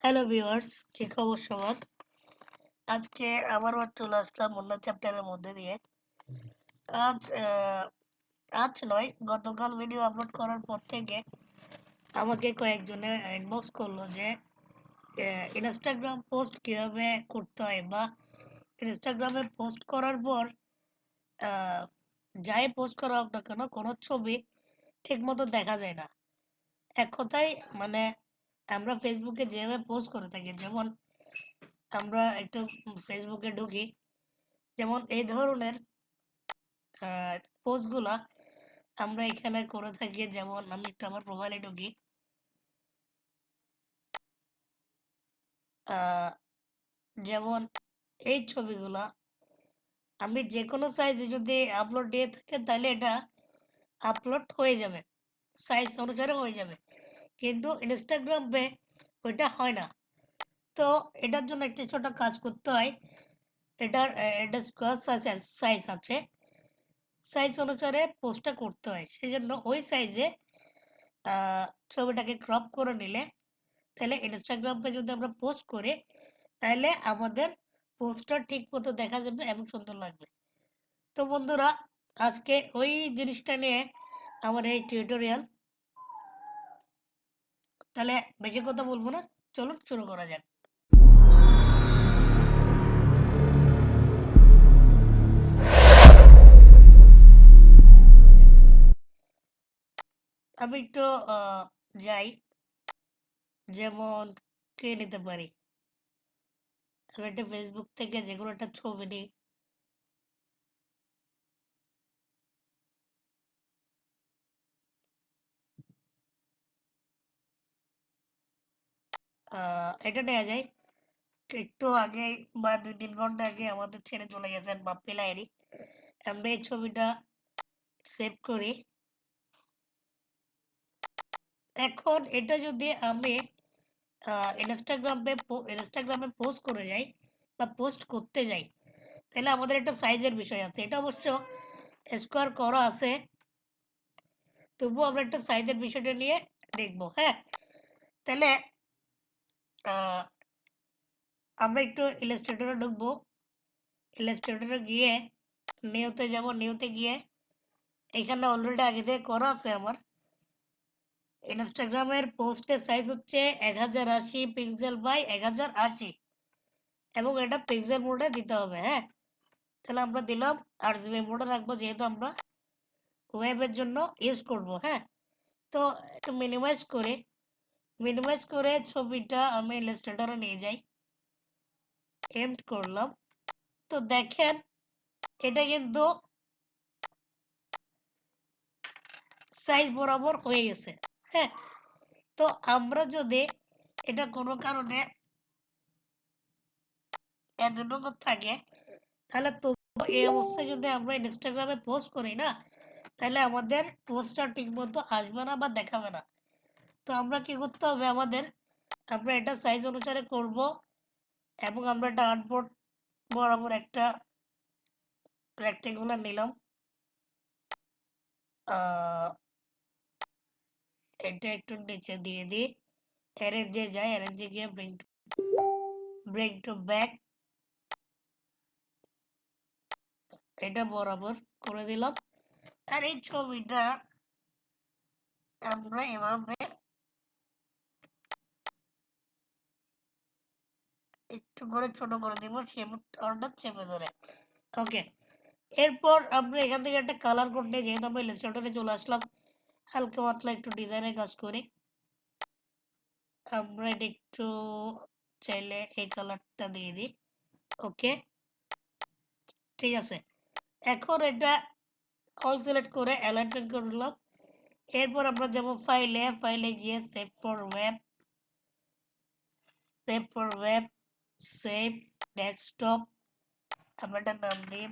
Hello viewers, কি খবর সবার? আজকে আবারও চলে আসলাম অন্য চ্যাপ্টারের মধ্যে দিয়ে। আজ আজ নয়, গতকাল ভিডিও আপলোড করার পর থেকে আমাকে কয়েকজনে ইনবক্স করলো যে ইনস্টাগ্রাম পোস্ট কিভাবে করতে হয়, বা ইনস্টাগ্রামে পোস্ট করার পর যাই পোস্ট করা হোক না কেন, কোনো ছবি ঠিক মতো দেখা যায় না। এক কথায় মানে আমরা ফেসবুকে যেভাবে পোস্ট করে থাকি, যেমন আমরা একটু ফেসবুকে ঢুকি, যেমন এই ধরনের পোস্টগুলা আমরা এখানে করে থাকি। যেমন আমি একটু আমার প্রোফাইলে ঢুকি, যেমন এই ছবিগুলা আমি যে কোনো সাইজে যদি আপলোড দিয়ে থাকি তাহলে এটা আপলোড হয়ে যাবে, সাইজ অনুসারে হয়ে যাবে, কিন্তু ইনস্টাগ্রামে ওইটা হয় না। তো এটার জন্য একটা ছোট কাজ করতে হয়। এটার এটা স্কোয়ার সাইজ আছে, সাইজ অনুসারে পোস্টটা করতে হয়। সেই জন্য ওই সাইজে ছবিটাকে ক্রপ করে নিলে, তাহলে ইনস্টাগ্রাম পে যদি আমরা পোস্ট করি তাহলে আমাদের পোস্টটা ঠিক মতো দেখা যাবে এবং সুন্দর লাগবে। তো বন্ধুরা, আজকে ওই জিনিসটা নিয়ে আমার এই টিউটোরিয়াল। তাহলে বেশি কথা বলবো না, চলুন শুরু করা যাক। আমি একটু যাই, যেমন কে নিতে পারি। আমি একটা ফেসবুক থেকে যে কোনো একটা ছবি নিই। এটা নেওয়া যায়। একটু আগে বা 2-3 ঘন্টা আগে আমাদের ছেড়ে চলে গেছেন বাপ্পি লাহিরি। আমরা এই ছবিটা সেভ করি। এখন এটা যদি আমি ইনস্টাগ্রামে পোস্ট করে যাই বা পোস্ট করতে যাই, তাহলে আমাদের একটা সাইজের বিষয় আছে। এটা অবশ্য স্কোয়ার করা আছে, তবুও আমরা একটা সাইজের বিষয়টা নিয়ে দেখবো। হ্যাঁ, তাহলে আমরা একটু ইলাস্ট্রেটরে ঢুকবো। ইলাস্ট্রেটরে গিয়ে নিউতে যাব। নিউতে গিয়ে এখানে অলরেডি আগে থেকে করা আছে আমার। ইনস্টাগ্রামের পোস্টের সাইজ হচ্ছে 1080 পিক্সেল বাই 1080, এবং এটা পিক্সেল মোডে দিতে হবে। হ্যাঁ, তাহলে আমরা দিলাম 8GB মোডে রাখবো, যেহেতু আমরা ওয়েবের জন্য ইউজ করব। হ্যাঁ, তো একটু মিনিমাইজ করে ছবিটা আমি ইলাস্ট্রেটরে নিয়ে যাই, এন্ড করলাম। তো দেখেন এটা কিন্তু সাইজ বরাবর হয়ে গেছে। হ্যাঁ, তো আমরা যদি এটা কোনো কারণে এতটুকু থাকে, তাহলে তো এই অবস্থায় যদি আমরা ইনস্টাগ্রামে পোস্ট করি না, তাহলে আমাদের পোস্টটা ঠিক মতো আসবে না বা দেখাবে না। তো আমরা কি করতে হবে, আমরা এটা সাইজ অনুসারে করব, এবং আমরা একটা আর্টবোর্ড বরাবর একটা রেক্টেঙ্গুলার নিলাম। এটা একটু নিচে দিয়ে দিই, অ্যারেঞ্জে যাই, অ্যারেঞ্জে গিয়ে ব্রিং টু ব্যাক, এটা বরাবর করে দিলাম। আর এই ছবিটা আমরা এভাবে একটু করে ছোট করে দিব, অর্ডার চেপে ধরে। ওকে, এরপর আমরা এখান থেকে একটা কালার করতে, যেহেতু আমরা ইলাস্ট্রেটরে চলে আসলাম, হালকা পাতলা একটু ডিজাইনের কাজ করি। আমরা এটা একটু চাইলে এই কালারটা দিয়ে দিই। ওকে, ঠিক আছে। এখন এটা অল সিলেক্ট করে অ্যালাইনমেন্ট করলাম। এরপর আমরা যাব ফাইলে গিয়ে সেভ সেভ ডেস্কটপ। আমরা এটার নাম দিই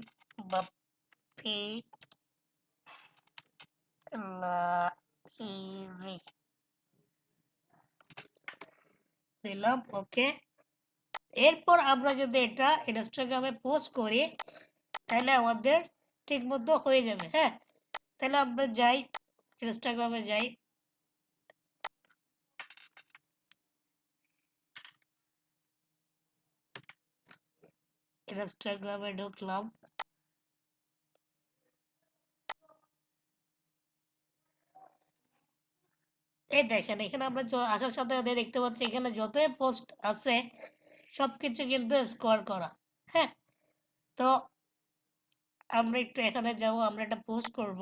বাপি লাহিরি দিলাম। ওকে, এরপর আমরা যদি এটা ইনস্টাগ্রামে পোস্ট করি তাহলে আমাদের ঠিক মতো হয়ে যাবে। হ্যাঁ, তাহলে আমরা যাই, ইনস্টাগ্রামে যাই, ইনস্টাগ্রামে ঢুকলাম। এই দেখেন এখানে আমরা আসার সাথে সাথে দেখতে পাচ্ছি এখানে যতই পোস্ট আছে সবকিছু কিন্তু স্কোয়ার করা। হ্যাঁ, তো আমরা একটু এখানে যাব, আমরা একটা পোস্ট করব।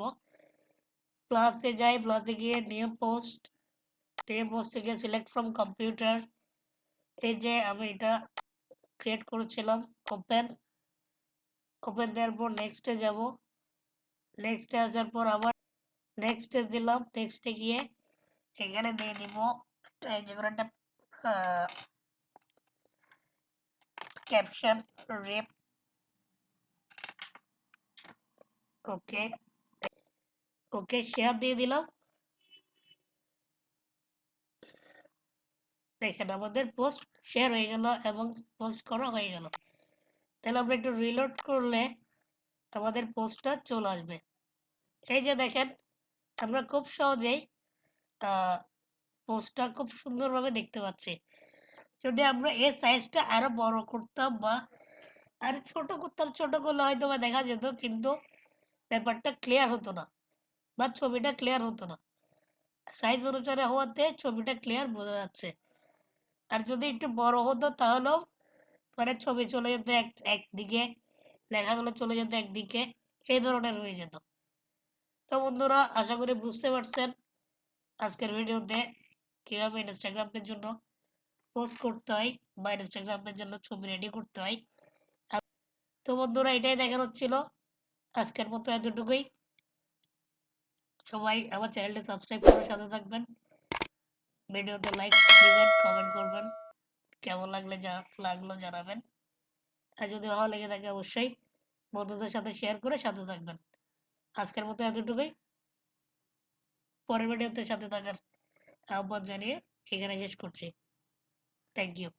প্লাসে যাই, প্লাসে গিয়ে নিউ পোস্ট, নিউ পোস্টে গিয়ে সিলেক্ট ফ্রম কম্পিউটার। এই যে আমি এটা ক্রিয়েট করেছিলাম, ওপেন, ওপেন দেওয়ার পর নেক্সটে যাব। নেক্সটে আসার পর আবার নেক্সটে দিলাম, নেক্সটে গিয়ে এখানে দিয়ে দিব এই যে কোনো একটা ক্যাপশন রেপ। ওকে, ওকে শেয়ার দিয়ে দিলাম। দেখেন আমাদের পোস্ট শেয়ার হয়ে গেল এবং পোস্ট করা হয়ে গেল। তাহলে আমরা একটু রিলোড করলে আমাদের পোস্টটা চলে আসবে। এই যে দেখেন আমরা খুব সহজেই পোস্টটা খুব সুন্দরভাবে দেখতে পাচ্ছি। যদি আমরা এর সাইজটা আরো বড় করতাম বা আরো ছোট করতাম, ছোট করলে হয়তো বা দেখা যেত, কিন্তু ব্যাপারটা ক্লিয়ার হতো না বা ছবিটা ক্লিয়ার হতো না। সাইজ অনুসারে হওয়াতে ছবিটা ক্লিয়ার বোঝা যাচ্ছে। আর যদি একটু বড় হতো তাহলেও মানে ছবি চলে যেত একদিকে, লেখাগুলো চলে যেত একদিকে, এই ধরনের হয়ে যেত। তো বন্ধুরা আশা করি বুঝতে পারছেন আজকের ভিডিওতে কিভাবে ইনস্টাগ্রামের জন্য পোস্ট করতে হয় বা ইনস্টাগ্রামের জন্য ছবি রেডি করতে হয়। তো বন্ধুরা এটাই দেখানো ছিল, আজকের মতো এতটুকুই। সবাই আমার চ্যানেলটি সাবস্ক্রাইব করে সাথে থাকবেন, ভিডিওতে লাইক দিবেন, কমেন্ট করবেন, কেমন লাগলো জানাবেন। আর যদি ভালো লেগে থাকে অবশ্যই বন্ধুদের সাথে শেয়ার করে সাথে থাকবেন। আজকের মতো এতটুকুই, পরের ভিডিওতে সাথে থাকার আহ্বান জানিয়ে এখানে শেষ করছি। Thank you.